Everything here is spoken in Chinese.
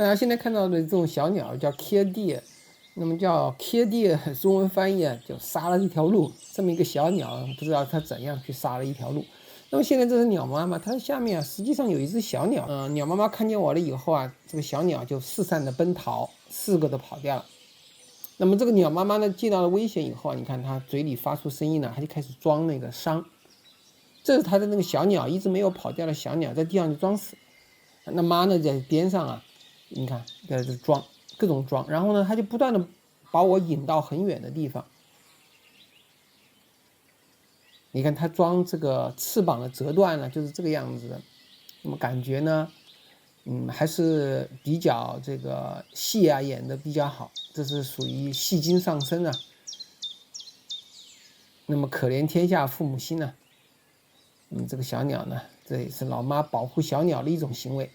大家现在看到的这种小鸟叫 Killdeer，那么叫 Killdeer，中文翻译啊，就杀了一条鹿。这么一个小鸟，不知道它怎样去杀了一条鹿。那么现在这是鸟妈妈，它下面啊实际上有一只小鸟。鸟妈妈看见我了以后啊，这个小鸟就四散的奔逃，4个都跑掉了。那么这个鸟妈妈呢，见到了危险以后啊，你看它嘴里发出声音呢，它就开始装那个伤。这是它的那个小鸟一直没有跑掉的小鸟，在地上就装死。那妈呢在边上啊，你看在这装各种装，然后呢，它就不断的把我引到很远的地方。你看它装这个翅膀的折断呢，就是这个样子的。那么感觉呢，还是比较这个戏啊演的比较好，这是属于戏精上身啊。那么可怜天下父母心呢，这个小鸟呢，这也是老妈保护小鸟的一种行为。